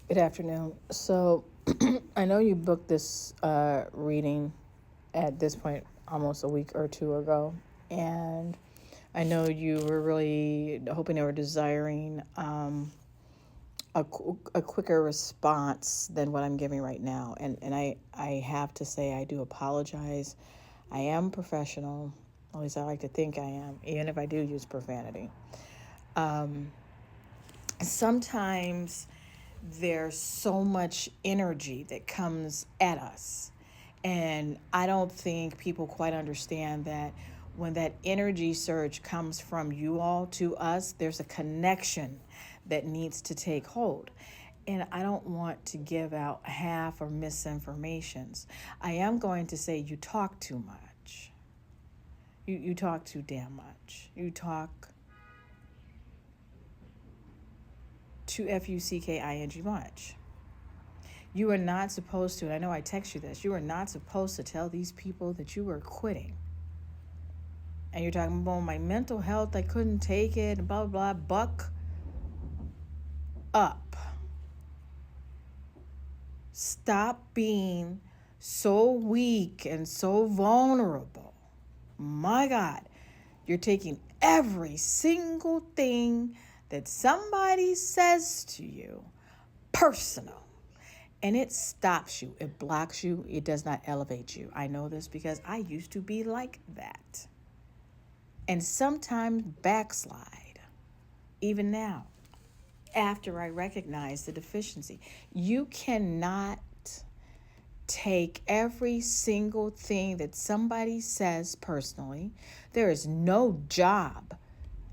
Good afternoon. So, I know you booked this reading at this point almost a week or two ago, and I know you were really hoping or desiring a quicker response than what I'm giving right now. And I have to say, I do apologize. I am professional, at least I like to think I am, even if I do use profanity. Sometimes there's so much energy that comes at us. And I don't think people quite understand that when that energy surge comes from you all to us, there's a connection that needs to take hold. And I don't want to give out half or misinformations. I am going to say you talk too much. You talk too damn much. You talk too fucking much. You are not supposed to, and I know I text you this, you are not supposed to tell these people that you were quitting. And you're talking about my mental health, I couldn't take it, blah, blah, blah. Buck up. Stop being so weak and so vulnerable. My God, you're taking every single thing that somebody says to you personal. And it stops you, it blocks you, it does not elevate you. I know this because I used to be like that. And sometimes backslide, even now, after I recognize the deficiency. You cannot take every single thing that somebody says personally. There is no job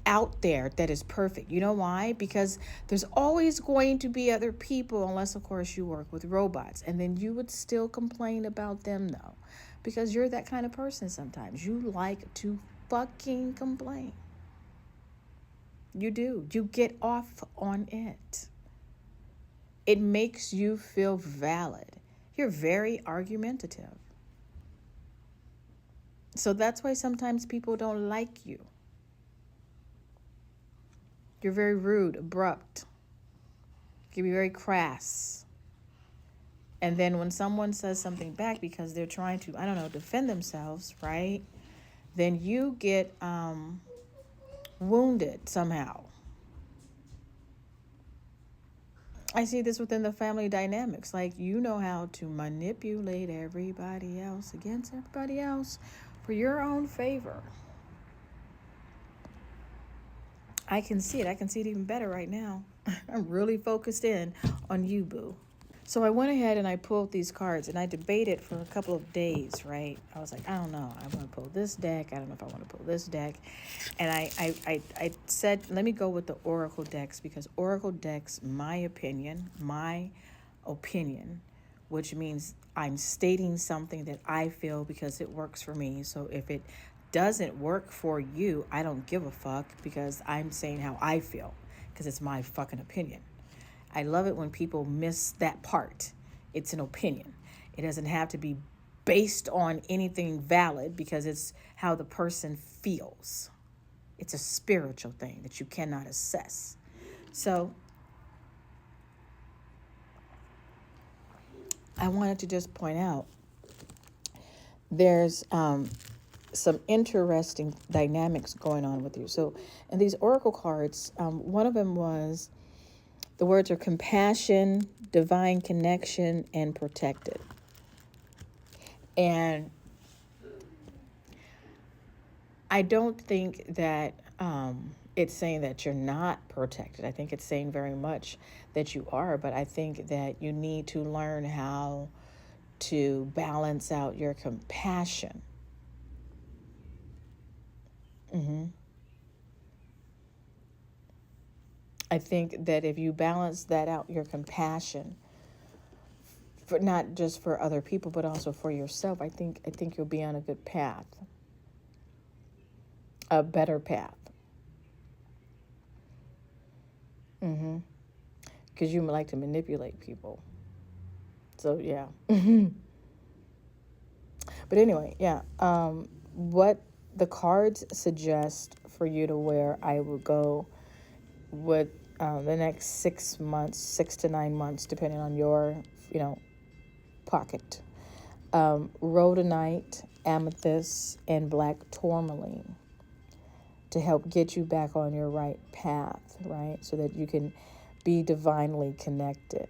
out there that is perfect. You know why? Because there's always going to be other people, unless, of course, you work with robots. And then you would still complain about them, though, because you're that kind of person sometimes. You like to fucking complain. You do. You get off on it. It makes you feel valid. You're very argumentative. So that's why sometimes people don't like you. You're very rude, abrupt. You can be very crass. And then when someone says something back because they're trying to, I don't know, defend themselves, right? Then you get wounded somehow. I see this within the family dynamics. Like, you know how to manipulate everybody else against everybody else for your own favor. I can see it. I can see it even better right now. I'm really focused in on you, boo. So I went ahead and I pulled these cards and I debated for a couple of days, right? I was like, I don't know. I want to pull this deck. I don't know if I want to pull this deck. And I said, let me go with the Oracle decks because Oracle decks, my opinion, which means I'm stating something that I feel because it works for me. So if it doesn't work for you, I don't give a fuck because I'm saying how I feel because it's my fucking opinion. I love it when people miss that part. It's an opinion. It doesn't have to be based on anything valid because it's how the person feels. It's a spiritual thing that you cannot assess. So I wanted to just point out there's some interesting dynamics going on with you. So in these oracle cards, one of them was the words are compassion, divine connection, and protected. And I don't think that it's saying that you're not protected. I think it's saying very much that you are, but I think that you need to learn how to balance out your compassion. I think that if you balance that out, your compassion, for not just for other people but also for yourself, I think you'll be on a good path, a better path, because you like to manipulate people. So yeah. But anyway, yeah. What the cards suggest for you to wear, I will go with the next 6 months, 6 to 9 months, depending on your, pocket. Rhodonite, amethyst, and black tourmaline to help get you back on your right path, right? So that you can be divinely connected.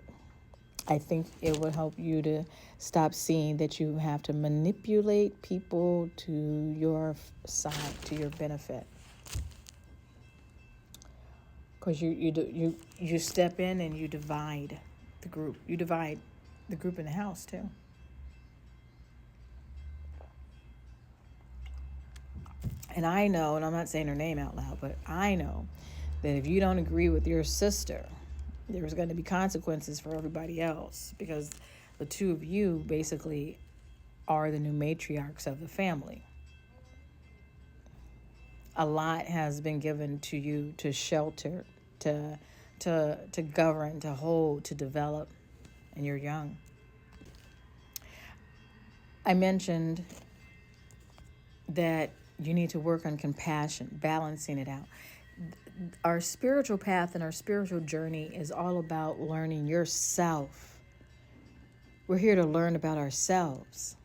I think it would help you to stop seeing that you have to manipulate people to your side, to your benefit. Because you step in and you divide the group. You divide the group in the house too. And I know, and I'm not saying her name out loud, but I know that if you don't agree with your sister, there's going to be consequences for everybody else, because the two of you basically are the new matriarchs of the family. A lot has been given to you to shelter, to govern, to hold, to develop, and you're young. I mentioned that you need to work on compassion, balancing it out. Our spiritual path and our spiritual journey is all about learning yourself. We're here to learn about ourselves.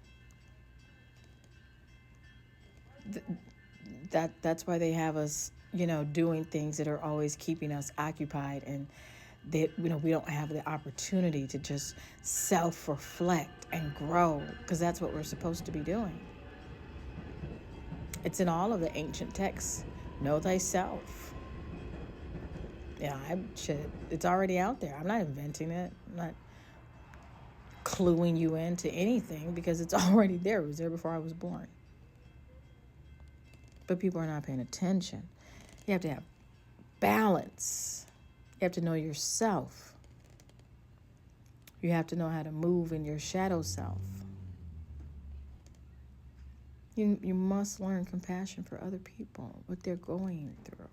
That's why they have us, doing things that are always keeping us occupied, and that we don't have the opportunity to just self-reflect and grow, because that's what we're supposed to be doing. It's in all of the ancient texts. Know thyself. Yeah, it's already out there. I'm not inventing it. I'm not cluing you into anything, because it's already there. It was there before I was born. But people are not paying attention. You have to have balance. You have to know yourself. You have to know how to move in your shadow self. You must learn compassion for other people, what they're going through.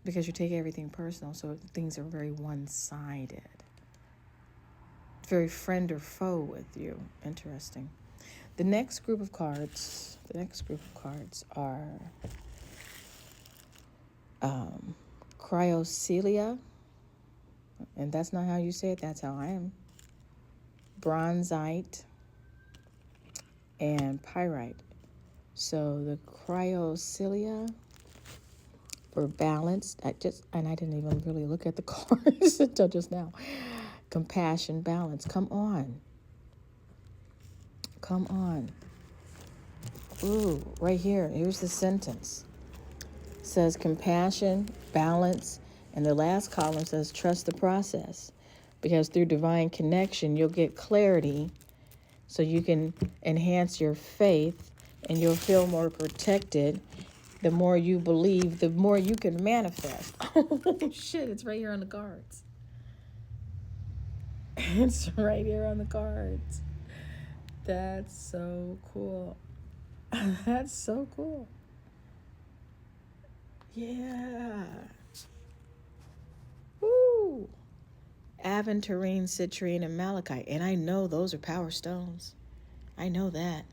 Because you take everything personal, so things are very one-sided. Very friend or foe with you. Interesting. The next group of cards are cryocelia, and that's not how you say it, that's how I am. Bronzite and pyrite. So the cryocelia for balance. I didn't even really look at the cards until just now. Compassion, balance. Come on. Ooh, right here. Here's the sentence. It says compassion, balance, and the last column says trust the process. Because through divine connection, you'll get clarity, so you can enhance your faith, and you'll feel more protected. The more you believe, the more you can manifest. Oh, shit, it's right here on the cards. It's right here on the cards. That's so cool. That's so cool. Yeah. Woo. Aventurine, citrine, and malachite. And I know those are power stones. I know that.